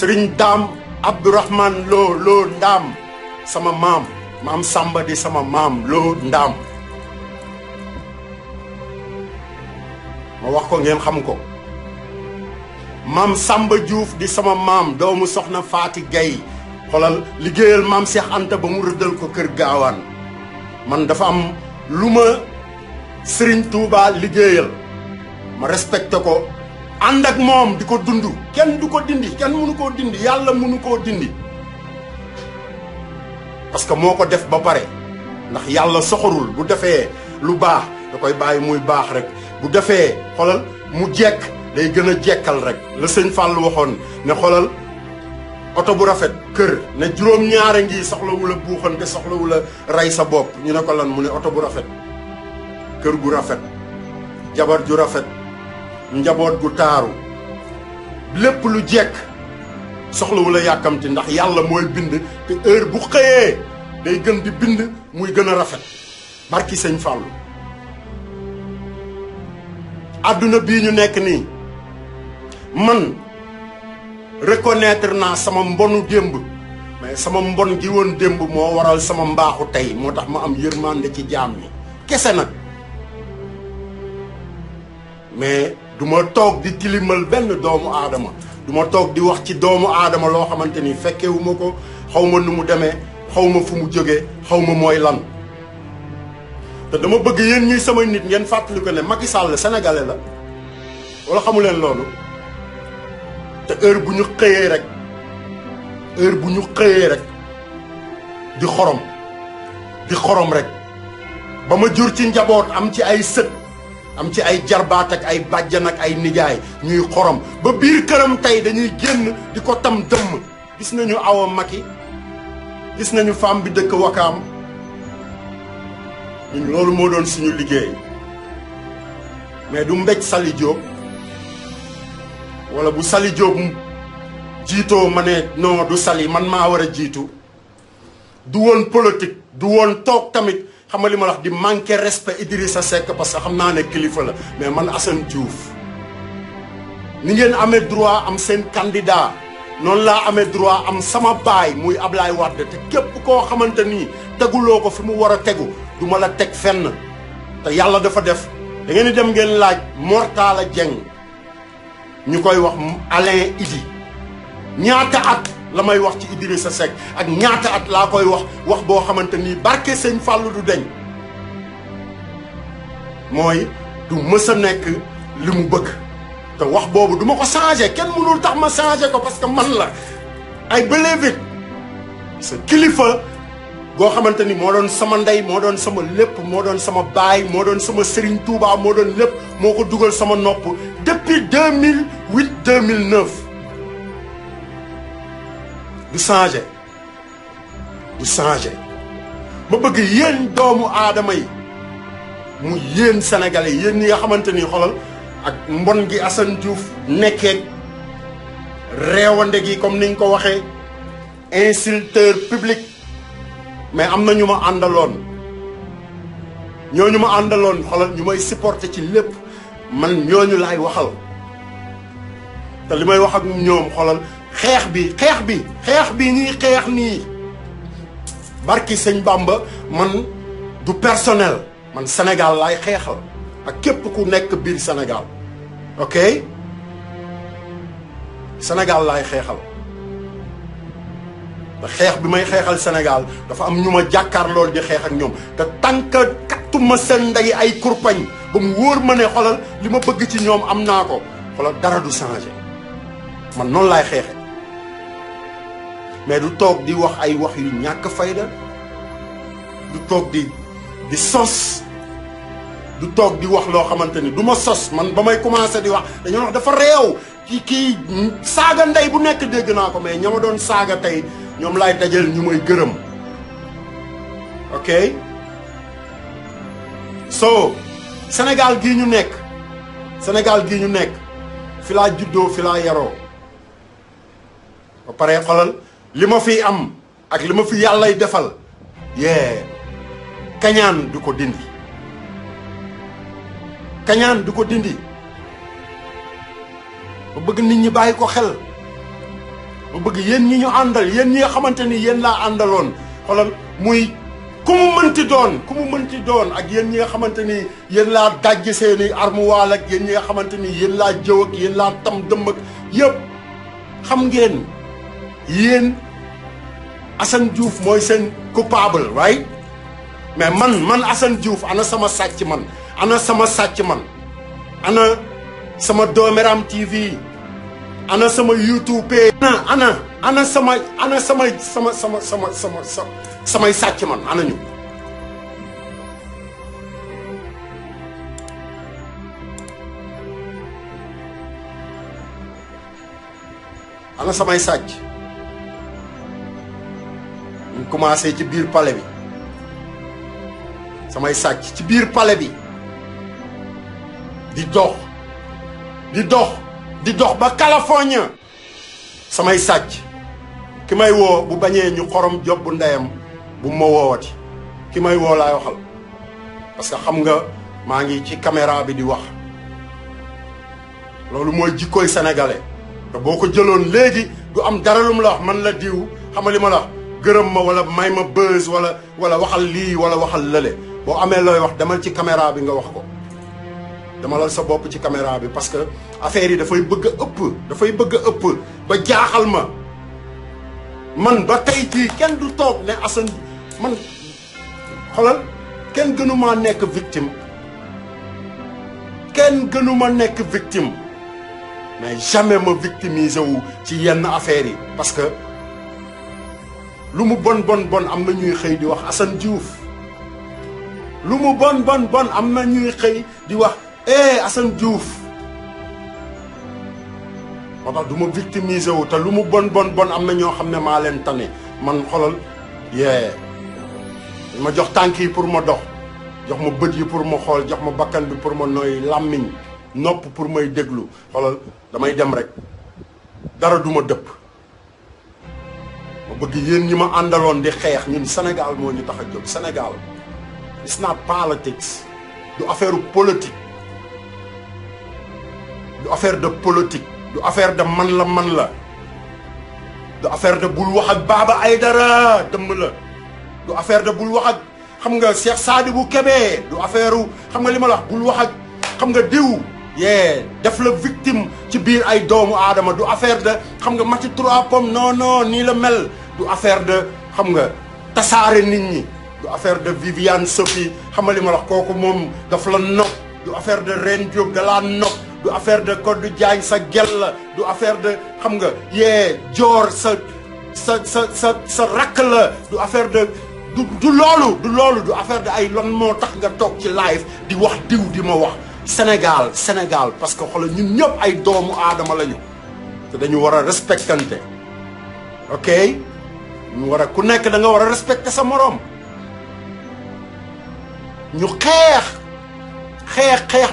Serigne Dame Abdourahmane Lo Ndam sama maam Samba di sama maam Lo Ndam ma wax ko ngeen xam ko. maam Samba Diouf di sama maam doomu soxna Faati Gay xolal liggéeyal maam Cheikh Anta ba mu rëddal ko kër gaawaan man dafa am lu ma Serigne Touba liggéeyal ma respecté ko ànd ak moom di ko dund kenn du ko dindi kenn mënu koo dindi yàlla mënu koo dindi parce que moo ko def ba pare ndax yàlla soxorul bu defee lu baax da koy bàyyi muy baax rek bu defee xolal mu jekk day gën a jekkal rek la sëñ Fall waxoon ne xolal oto bu rafet kër ne juróom-ñaara ngi soxlawu la buuxante soxlawu la rey sa bopp ñu ne ko lan mu ne oto bu rafet kër gu rafet jabar ju rafet njaboot gu taaru lépp lu jekk soxlawu la yàkkamti ndax yàlla mooy bind te heure bu xëyee day gën di bind muy gën a rafet barki sëñ Fall àdduna bii ñu nekk nii man reconnaître naa sama mbonu démb mais sama mbon gi woon démb moo waral sama mbaaxu tey moo tax ma am yërmande ci jaam ñi kese nag mais du ma toog di tilimal benn doomu aadama du ma toog di wax ci doomu aadama loo xamante ni fekkewu ma ko xaw ma nu mu demee xaw ma fu mu jógee xaw ma mooy lan te dama bëgg yéen ñuy samay nit ngeen fàttali ko ne Macky Sall sénégalais la wala xamu leen loolu te heure bu ñu xëyee rek di xorom rek ba ma jur ci njaboot am ci ay sët am ci ay jarbaat ak ay bàjjan ak ay nijaay ñuy xorom ba biir këram tey dañuy génn di ko tam dëmm gis nañu Awa Macky gis nañu femme bi dëkk Wakaam ñun loolu moo doon suñu liggéey mais du mbéj Sali Diop wala bu Sali Diop jiitoo ma ne non du Sali man maa war a jiitu du woon politique du woon toog tamit xam nga li ma la wax di manquer respect Idrissa Seck parce que xam naa ne kilifa la mais man Assane Diouf ni ngeen amee droit am seen candidat noonu laa amee droit am sama baay muy Ablaye Wade te képp koo xamante ni teguloo ko fi mu war a tegu du ma la teg fenn te yàlla dafa def da ngeen di dem ngeen laaj Mortala Dieng ñu koy wax Alain Idi ñaata at la may wax ci Idrissa Seck ak ñaata at laa koy wax boo xamante ni barke sëñ Fallou du deñ mooy du mës a nekk li mu bëgg te wax boobu du ma ko changé kenn mënul tax ma changé ko parce que man la I believe it sa kilifa goo xamante ni moo doon sama ndey moo doon sama lépp moo doon sama baay moo doon sama Serigne Touba moo doon lépp moo ko dugal sama nopp depuis 2008 2009 du changé ma bëgg yéen doomu aadama yi mu yéen sénégalais yéen ñi nga xamante ni xolal ak mbon gi Assane Diouf nekkee réewande gi comme niñ ko waxee insulteur public mais am na ñu ma àndaloon ñooñu ma àndaloon xolal ñu may supporter ci lépp man ñooñu laay waxal te li may wax ak ñoom xolal xeex bi ñuy xeex nii barki sëñ Bamba man du personnel man Sénégal laay xeexal ak képp ku nekk biir Sénégal ok Sénégal laay xeexal te xeex bi may xeexal Sénégal dafa am ñu ma jàkkaar loolu di xeex ak ñoom te tànk kattuma seen ndey ay kurpañ ba mu wóor ma ne xolal li ma bëgg ci ñoom am naa ko xolal dara du changé man noonu laay xeexe mais du toog di wax ay wax yu ñàkk fayda du toog di sos du toog di wax loo xamante ni du ma sos man ba may commencé di wax dañoo wax dafa réew kii saaga ndey bu nekk dégg naa ko mais ña ma doon saaga tey ñoom laay dajal ñu may gërëm ok so Sénégal gii ñu nekk fi laa juddoo fi laa yaroo ba pare xolal li ma fi am ak li ma fi yàllay defal kañaan du ko dindi ba bëgg nit ñi bàyyi ko xel ma bëgg yéen ñi ñu àndal yéen ñi nga xamante ni yéen laa àndaloon xoolal muy ku mu mënti doon ak yéen ñi nga xamante ni yéen laa dajj seeni armuwaal ak yéen ñi nga xamante ni yéen laa jëw ak yéen laa tam dëmm ak yëpp xam ngeen yéen Assane Diouf mooy seen coupable right mais man Assane Diouf ana sama sàcc man ana sama sàcc man ana sama Dooméram TV ana sama YouTube ana samay sàcc man ana ñu ana samay sàcc ñu commencé ci biir palais bi samay sàcc ci biir palais bi di dox ba California samay sàcc ki may woo bu bañee ñu xorom job bu ndeyam bu ma woowati ki may woo laay waxal parce que xam nga maa ngi ci caméra bi di wax loolu mooy jikkooy sénégalais te boo ko jëloon léegi du am dara lu mu la wax man la diw xam nga li ma la wax gërëm ma wala may ma buzz wala waxal lii wala waxal lële boo amee looy wax demal ci caméra bi nga wax ko demalal sa bopp ci caméra bi parce que affaire yi dafay bëgg a ëpp ba jaaxal ma man ba tey jii kenn du toog ne Assane man xoolal kenn gënuma nekk victime mais jamais ma victimiser wu ci yenn affaires yi parce que lu mu bon am na ñuy xëy di wax Assane Diouf lu mu bon am na ñuy xëy di wax Assane Diouf moo tax du ma victimiser wu te lu mu bon am na ñoo xam ne maa leen tane man xolal ma jox tànk yi pour ma dox jox ma bët yi pour ma xool jox ma bakkan bi pour ma nooy làmmiñ nopp pour may déglu xolal damay dem rek dara du ma dëpp ma bëgg yéen ñi ma àndaloon di xeex ñun Sénégal moo ñu tax a jóg Sénégal it's not politics du affaire politique du affaire de politique du affaire de man la du affaire de bul wax ak Baba Aïdara dëmm la du affaire de bul wax ak xam nga Cheikh Sadibou Kébé du affaire xam nga li ma la wax bul wax ak xam nga diw def la victime ci biir ay doomu aadama du affaire de xam nga Mati 3 Pommes non nii la mel du affaire de xam nga tasaare nit ñi du affaire de Viviane Sophie xam nga li ma la wax kooku moom daf la nopp du affaire de Reine Diop da laa nopp du affaire de Codou Diagne sa gel la du affaire de xam nga joor sa rakk la du affaire de du loolu du affaire de ay lan moo tax nga toog ci live di wax diw di ma wax Sénégal parce que xoolal ñun ñëpp ay doomu aadama lañu te dañu war a respectante ok ñu war a ku nekk da nga war a respecter sa moroom ñu xeex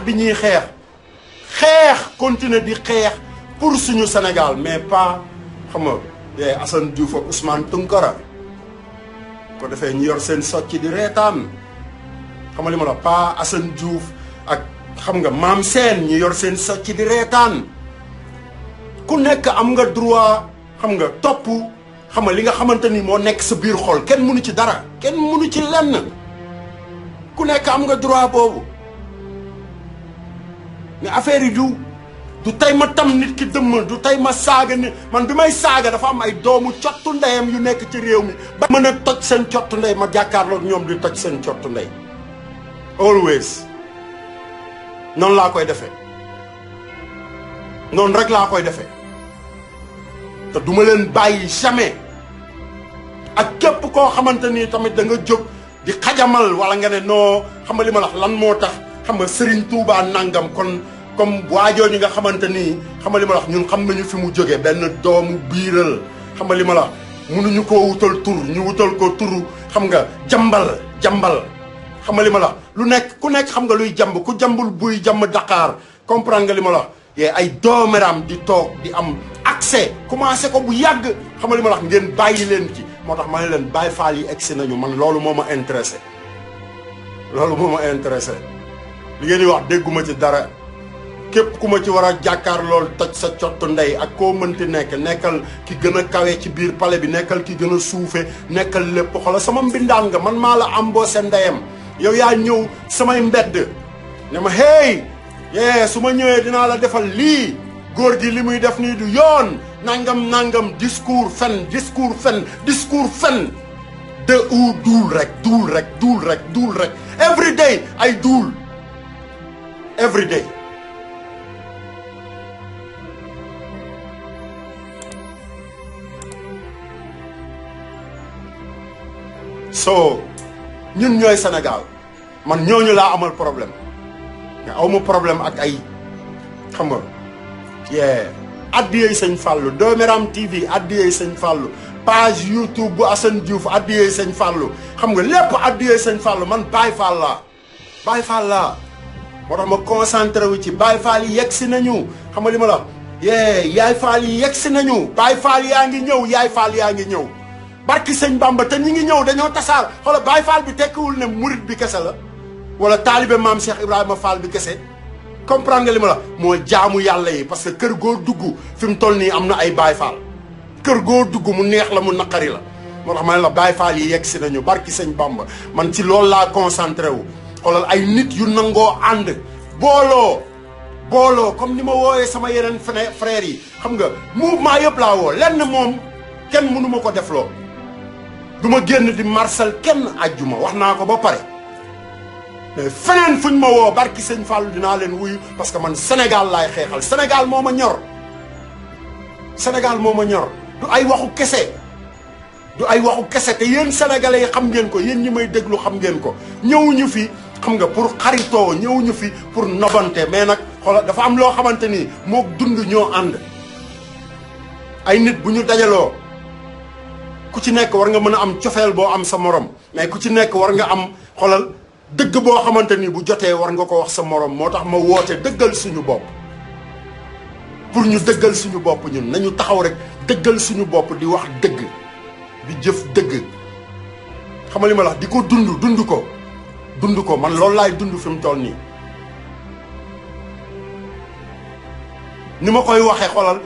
bi ñuy xeex continuer di xeex pour suñu Sénégal mais pas xam nga Assane Diouf ak Ousmane Tounkara ko defee ñu yor seen socc di reetaan xam nga li ma la pas Assane Diouf ak xam nga Maam Seen ñu yor seen socc di reetaan ku nekk am nga droit xam nga topp xam nga li nga xamante ni moo nekk sa biir xol kenn mënu ci dara kenn mënu ci lenn ku nekk am nga droit boobu mais affaire yi du tey ma tam nit ki dëmm du tey ma saaga nit man bi may saaga dafa am ay doomu cottu ndeyam yu nekk ci réew mi ba mën a toj seen cottu ndey ma jàkkaarloog ñoom di toj seen cottu ndey always noonu laa koy defee noonu rek laa koy defee te duma leen bàyyi jamais ak képp koo xamante ni tamit da nga jóg di xajamal wala nga ne noo xam nga li ma la wax lan moo tax xam nga Serigne Touba nangam kon comme waajoo ñi nga xamante ni xam nga li ma la wax ñun xam nañu fi mu jógee benn doomu biiral xam nga li ma la wax mënuñu koo wutal tur ñu wutal ko turu xam nga jambal xam nga li ma la wax lu nekk ku nekk xam nga luy jamb ku jambul buy jamb Dakar comprendre nga li ma la wax ay dooméram di toog di am accès commencé ko bu yàgg xam nga li ma la wax ngeen bàyyi leen ci moo tax ma ne leen Baye Fall yi egsi nañu man loolu moo ma intéressé li ngeen di wax dégguma ci dara képp ku ma ci war a jàkkaar lool toj sa cottu ndey ak koo mënti nekk nekkal ki gën a kawe ci biir palais bi nekkal ki gën a suufe nekkal lépp xoolal sama mbindaan nga man maa la embauché ndeyam yow yaa ñëw samay mbedd ne ma hey su ma ñëwee dinaa la defal lii góor gi li muy def nii du yoon nangam discours fen de ou duul rek every day ay duul every day so ñun ñooy Sénégal man ñooñu laa amal problème mais awma problème ak ay xam nga addiyey sëñ Fallou Dooméram TV addiyey sëñ Fallou page YouTube bu Assane Diouf addiyey sëñ Fallou xam nga lépp addiyey sëñ Fallou man Baye Fall laa moo tax ma concentré wu ci Baye Fall yi yegg si nañu xam nga li ma la yaay Fall yi yegg si nañu Baye Fall yaa ngi ñëw yaay Fall yaa ngi ñëw barki sëñ Bamba te ñi ngi ñëw dañoo tasaar xoolal Baye Fall bi tekkiwul ne murit bi kese la wala taalibe maam Cheikh Ibrahima Fall bi kese comprendre nga li ma la moo jaamu yàlla yi parce que kër goo dugg fi mu toll nii am na ay Baye Fall kër goo dugg mu neex la mu naqari la moo tax ma ne la Baye Fall yi yegg si nañu barki sëñ Bamba man ci loolu laa concentré wu xoolal ay nit yu nangoo ànd booloo comme ni ma wooyee sama yeneen frères yi xam nga mouvement yëpp laa woo lenn moom kenn mënu ma ko defloo du ma génn di marsal kenn ajjuma wax naa ko ba pare mais feneen fuñ ma woo barki sëñ Fallou dinaa leen wuyu parce que man Sénégal laay xeexal Sénégal moo ma ñor du ay waxu kese te yéen sénégalais yi xam ngeen ko yéen ñi may déglu xam ngeen ko ñëwuñu fi xam nga pour xaritoo ñëwuñu fi pour nobante mais nag xoolal dafa am loo xamante ni moo dund ñoo ànd ay nit bu ñu dajaloo ku ci nekk war nga mën a am cofeel boo am sa morom mais ku ci nekk war nga am xoolal dëgg boo xamante ni bu jotee war nga ko wax sa morom moo tax ma woote dëggal suñu bopp pour ñu dëggal suñu bopp ñun nañu taxaw rek dëggal suñu bopp di wax dëgg di jëf dëgg xam nga li ma la wax di ko dund ko man loolu laay dund fi mu toll nii ni ma koy waxee xoolal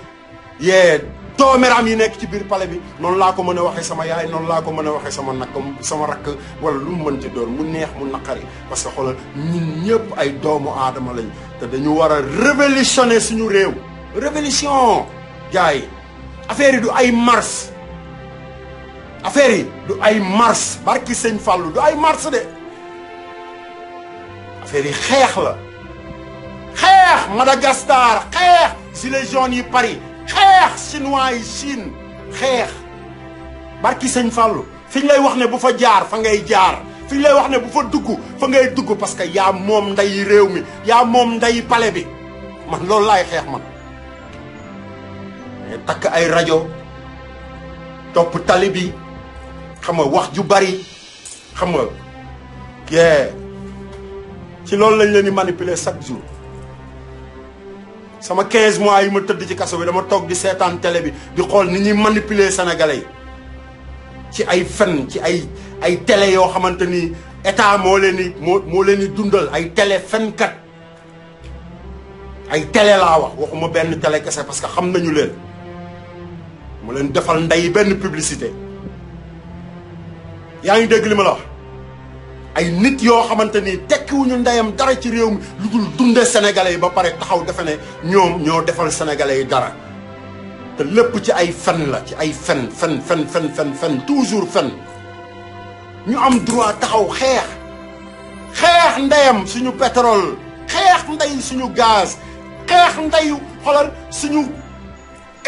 Dooméram yi nekk ci biir palais bi noonu laa ko mën a waxee sama yaay noonu laa ko mën a waxee sama rakk wala lu mu mënti doon mu neex mu naqari parce que xoolal ñun ñëpp ay doomu aadama lañ te dañu war a révolutionner suñu réew révolution gars yi affaire yi du ay mars barki sëñ Fallou du ay mars de affaire yi xeex la xeex Madagascar xeex gilets jaunes yi Paris xeex chinois yi Chine xeex barki sëñ Fallou fi ñu lay wax ne bu fa jaar fa ngay jaar fi ñu lay wax ne bu fa dugg fa ngay dugg parce que yaa moom nday réew mi yaa moom nday palais bi man loolu laay xeex man mais takk ay rajo topp tali bi xam nga wax ju bari xam nga ci loolu lañ leen di manipuler chaque jour sama 15 mois yi ma tëdd ci kaso bi dama toog di seetaan télé bi di xool ni ñuy manipuler sénégalais yi ci ay fen ci ay télé yoo xamante ni état moo leen di dundal ay télé fenkat ay télé laa waxuma benn télé kese parce que xam nañu leen mu leen defal ndey benn publicité yaa ngi dégg li ma la wax ay nit yoo xamante ni tekkiwuñu ndeyam dara ci réew mi lu dul dunde sénégalais yi ba pare taxaw defe ne ñoom ñoo defal sénégalais yi dara te lépp ci ay fen la ci ay fen toujours fen ñu am droit taxaw xeex ndeyam suñu pétrole xeex ndey suñu gaz xeex ndeyu xoolal suñu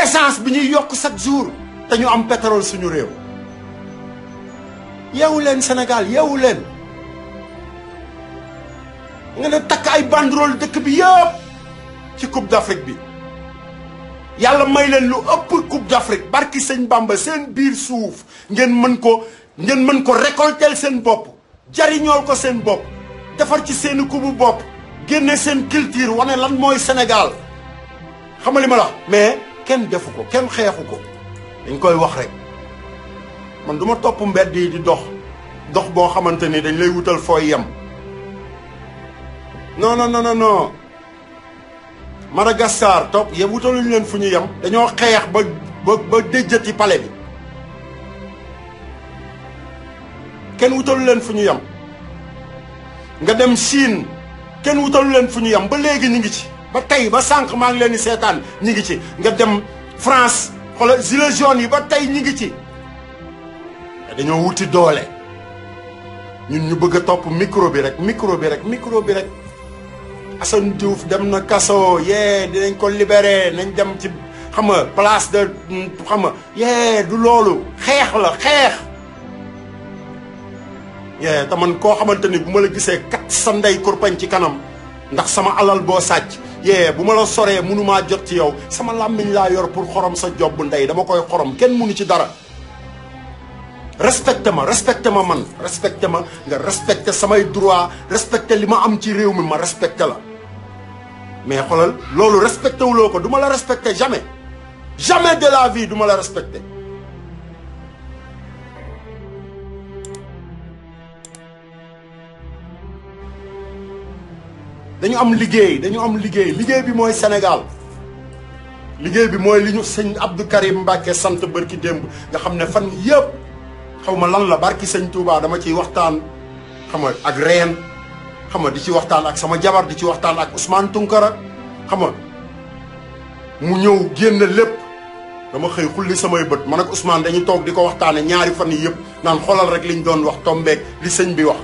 essence bi ñuy yokk chaque jour te ñu am pétrole suñu réew yeewu leen Sénégal yeewu leen nga ne takk ay banderole dëkk bi yëpp ci coupe d'Afrique bi yàlla may leen lu ëpp coupe d'Afrique barki sëñ Bamba seen biir suuf ngeen mën ko récolter seen bopp jariñool ko seen bopp defar ci seeni kubu bopp génne seen culture wane lan mooy Sénégal xam nga li ma la mais kenn defu ko kenn xeexu ko dañ koy wax rek man du ma topp mbedd yi di dox boo xamante ni dañ lay wutal fooy yem non Madagascar topp yéen wutaluñu leen fu ñu yem dañoo xeex ba déjjati pale bi kenn wutalu leen fu ñu yem nga dem Chine kenn wutalu leen fu ñu yem ba léegi ñu ngi ci ba tey ba sànq maa ngi leen di seetaan ñu ngi ci nga dem France xoolal gilets jaunes yi ba tey ñu ngi ci dañoo wuti doole ñun ñu bëgg a topp micro bi rek Assane Diouf dem na kaso dinañ ko libéré nañ dem ci xam nga place de xam nga du loolu xeex la xeex te man koo xamante ni bu ma la gisee kat sa ndey kurpañ ci kanam ndax sama alal boo sàcc bu ma la soree mënumaa jot ci yow sama làmmiñ laa yor pour xorom sa job bu ndey dama koy xorom kenn mënu ci dara respecté ma man respecté ma nga respecté samay droit respecté li ma am ci réew mi ma respecté la mais xoolal loolu respecté wuloo ko du ma la respecté jamais de la vie du ma la respecté dañu am liggéey bi mooy Sénégal liggéey bi mooy li ñu sëñ Abdou Karim Mbacke sant bërki démb nga xam ne fan yëpp xaw ma lan la barki sëñ Touba dama ciy waxtaan xam nga ak reen xam nga di ci waxtaan ak sama jabar di ci waxtaan ak Ousmane Tounkara xam nga mu ñëw génn lépp dama xëy xulli samay bët man ak Ousmane dañu toog di ko waxtaane ñaari fan yi yëpp naan xoolal rek liñ doon wax tombeek li sëñ bi wax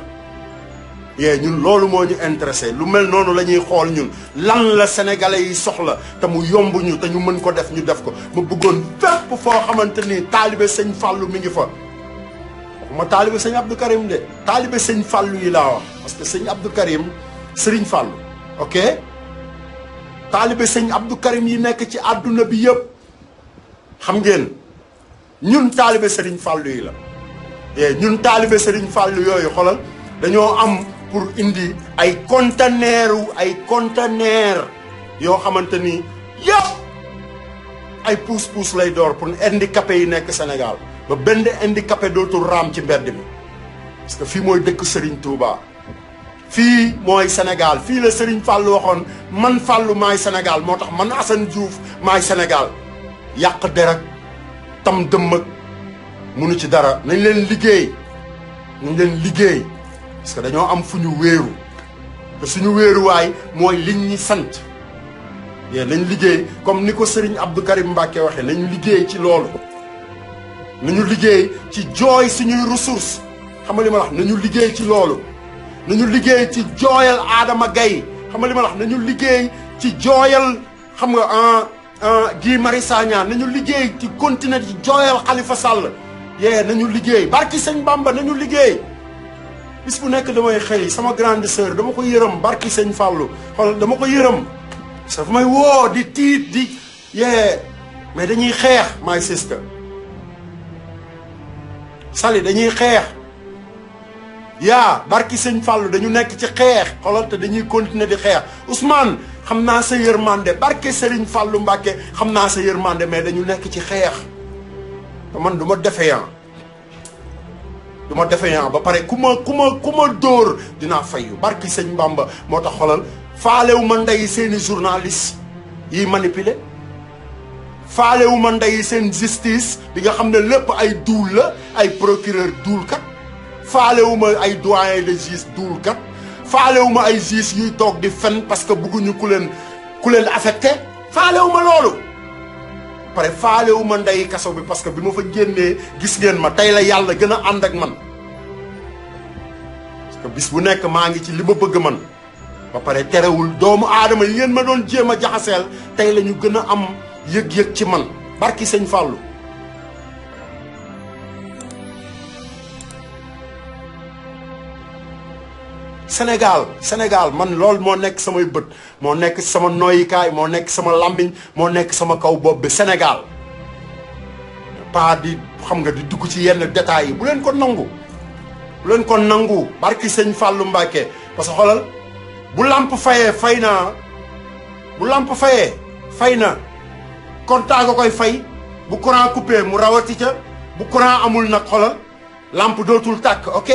ñun loolu moo ñu intéressé lu mel noonu la ñuy xool ñun lan la sénégalais yi soxla te mu yomb ñu te ñu mën ko def ñu def ko ma bëggoon fépp foo xamante ni taalibe sëñ Fallou mi ngi fa ma taalibe sëñ Abdou Karim de taalibe sëñ Fallou yi laa wax parce que sëñ Abdou Karim Serigne Fallou ok taalibe sëñ Abdou Karim yi nekk ci àdduna bi yëpp xam ngeen ñun taalibe Serigne Fallou yi la ñun taalibe Serigne Fallou yooyu xoolal dañoo am pour indi ay conteneur yoo xamante ni yëpp ay pousse-pousse lay door pour handicapé yi nekk Sénégal ba benn handicapé dootul raam ci mbedd mi parce que fii mooy dëkk Serigne Touba fii mooy Sénégal fii la Serigne Fallou waxoon man Fallou maay Sénégal moo tax man Assane Diouf maay Sénégal yàq derek tam dëmm munu ci dara nañ leen liggéey parce que dañoo am fu ñu wéeru te suñu wéeruwaay mooy liñ ñi sant nañ liggéey comme ni ko Serigne Abdou Karim Mbacke waxee nañu liggéey ci loolu nañu liggéey ci jooy suñuy ressources xam nga li ma wax nañu liggéey ci loolu nañu liggéey ci jooyal Adama Gaye xam nga li ma wax nañu liggéey ci jooyal xam nga Guy Marius Sagna nañu liggéey ci continuer ci jooyal Khalifa Sall nañu liggéey barki sëñ Bamba nañu liggéey bis bu nekk damay xëy sama grande sœur dama ko yërëm barki sëñ Fallou xool dama ko yërëm sa fu may woo di tiit di mais dañuy xeex my sister Sali dañuy xeex barki sëñ Fallou dañu nekk ci xeex xoolal te dañuy continuer di xeex Ousmane xam naa sa yërmande barke Serigne Fallou Mbacke xam naa sa yërmande mais dañu nekk ci xeex te man du ma defeyaan ba pare ku ma dóor dinaa fayu barki sëñ Bamba moo tax xoolal faalewu ma ndey seeni journaliste yiy manipuler faalewu ma ndey seen justice bi nga xam ne lépp ay duul la ay procureur duul kat faalewu ma ay doyen de juge duul kat faalewu ma ay juge yuy toog di fen parce que bëgguñu ku leen affecté faalewu ma loolu pare faalewu ma ndey kaso bi parce que bi ma fa génnee gis ngeen ma tey la yàlla gën a ànd ak man parce que bis bu nekk maa ngi ci li ma bëgg man ba pare terewul doomu aadama yi ngeen ma doon jéem a jaxaseel tey la ñu gën a am yëg-yëg ci man barki sëñ Fallou Sénégal man loolu moo nekk samay bët moo nekk sama noyikaay moo nekk sama lambiñ moo nekk sama kaw bopp bi Sénégal pas di xam nga di dugg ci yenn détails yi bu leen ko nangu barki sëñ Fallou Mbacke parce que xoolal bu lamp fayee fay naa bu lamp fayee fay na comptant nga koy fay bu courant coupé mu rawati ca bu courant amul nag xoolal lamp dootul tàkk ok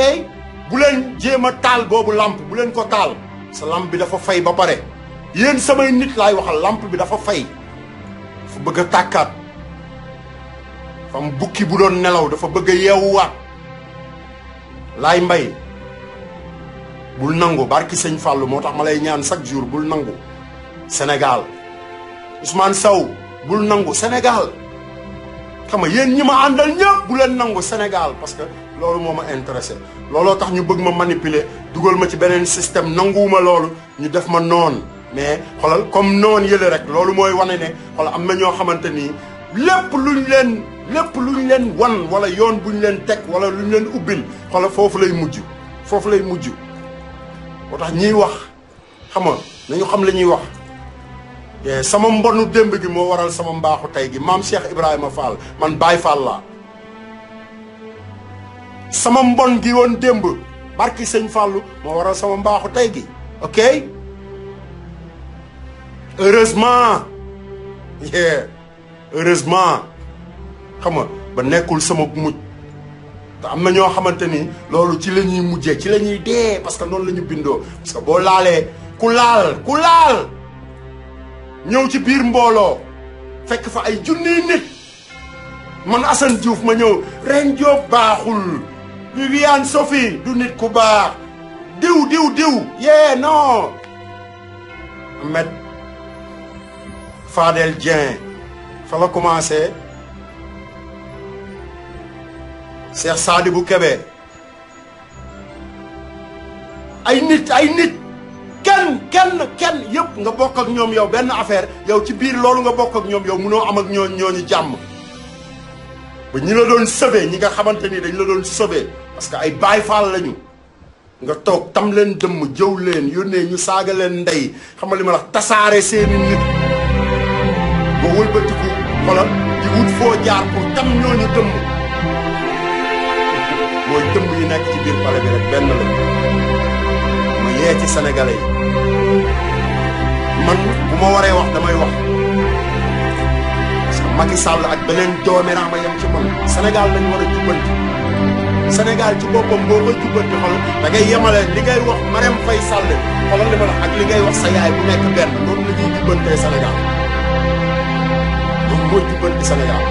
bu leen jéem a taal boobu lamp bu leen ko taal sa lamp bi dafa fay ba pare yéen samay nit laay waxal lampe bi dafa fay dafa bëgg a tàkkaat fam bukki bu doon nelaw dafa bëgg a yeewuwaat laay mbay bul nangu barki sëñ Fallou moo tax ma lay ñaan chaque jour bul nangu Sénégal Ousmane Sow bul nangu Sénégal xam nga yéen ñi ma àndal ñëpp bu leen nangu Sénégal parce que loolu moo ma intéressé looloo tax ñu bëgg ma manipuler dugal ma ci beneen système nanguwuma loolu ñu def ma noon mais xoolal comme noon yële rek loolu mooy wane ne xoolal am na ñoo xamante nii lépp luñ leen wan wala yoon buñ leen teg wala luñ leen ubbil xoolal foofu lay mujj moo tax ñiy wax xam nga nañu xam la ñuy wax sama mbonu démb gi moo waral sama mbaaxu tey gi maam Cheikh Ibrahima Fall man Baye Fall laa sama mbon gi woon démb barki sëñ Fallou moo waral sama mbaaxu tey gi ok heureusement xam nga ba nekkul sama mujj te am na ñoo xamante ni loolu ci la ñuy mujjee ci la ñuy dee parce que noonu la ñu bindoo parce que boo laalee ku laal ñëw ci biir mbooloo fekk fa ay junniy nit man Assane Diouf ma ñëw Ren Diop baaxul Viviane Sophie du nit ku baax diw non Ahmed Fadel Dieng fa la commencé Cheikh Sadibou Kébé ay nit kenn yëpp nga bokk ak ñoom yow benn affaire yow ci biir loolu nga bokk ak ñoom yow munoo am ak ñooñu jàmm ba ñi la doon sauvé ñi nga xamante ni dañ la doon sauvé parce que ay Baay Faal lañu nga toog tam leen dëmm jëw leen yónnee ñu saaga leen ndey xam nga li ma la tasaare seeni nit ba wëlbatiku xoolal di wut foo jaar pour tam ñooñu dëmm mooy dëmm yi nekk ci biir pale bi rek benn la ma yee ci sénégalais yi man bu ma waree wax damay wax parce que Macky Sall ak beneen dooméraama yam ci man Sénégal lañ war a jubbanti Sénégal ci boppam boo koy jubbanti xool da ngay yemale li ngay wax Marème Faye Sall xoolal li ma la ak li ngay wax sa yaay bu nekk benn noonu la ñuy jubbantee Sénégal loolu mooy jubbanti Sénégal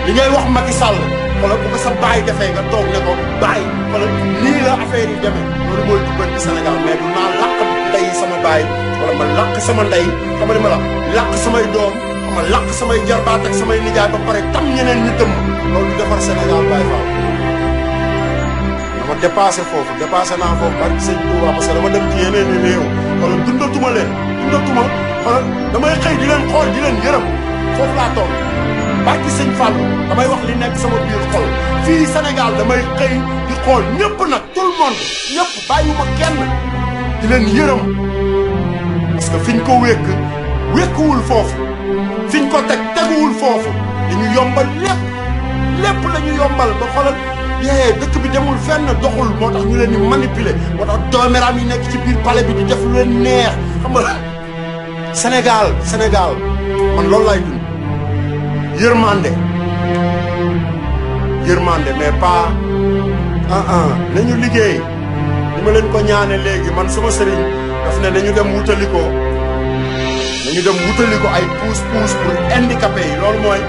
li ngay wax Macky Sall xoolal bu ko sa baay defee nga toog ne ko baay xoolal nii la affaire yi demee loolu mooy jubbanti Sénégal mais du naa làq ndey sama baay wala ma làq sama ndey xam nga ma la làq samay doom xam nga làq samay jarbaat ak samay nijaay ba pare tam ñeneen ñu dëmm loolu du defar Sénégal Baye Fall dama dépassé foofu dépassé naa foofu barki sëñ Touba parce que dama dem ci yeneen i réew xoolal dundatuma xoolal damay xëy di leen xool di leen yërëm foofu laa toog barki sëñ Fallou damay wax li nekk sama biir xol fii Sénégal damay xëy di xool ñëpp nag tout le monde ñëpp bàyyiwuma kenn di leen yërëm parce que fiñ ko wékkuwul foofu fiñ ko teguwul foofu dañu yombal lépp la ñu yombal ba xoolal dëkk bi demul fenn doxul moo tax ñu leen di manipuler moo tax dooméram yi nekk ci biir palais bi di def lu leen neex xam nga Sénégal man loolu laay dund yërmande mais pas nañu liggéey ni ma leen ko ñaane léegi man sama sëriñ daf ne nañu dem wutali ko ay pousse-pousse pour handicapé yi loolu mooy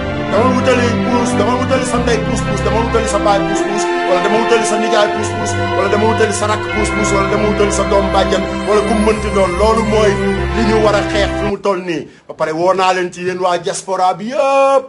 dama wutali sa ndey pousse-pousse dama wutali sa baay pousse-pousse wala dama wutali sa nijaay pousse-pousse wala dama wutali sa rakk pousse-pousse wala dama wutali sa doom bàjjan wala ku mënti doon loolu mooy li ñu war a xeex fi mu toll nii ba pare woo naa leen ci yéen waa diaspora bi yëpp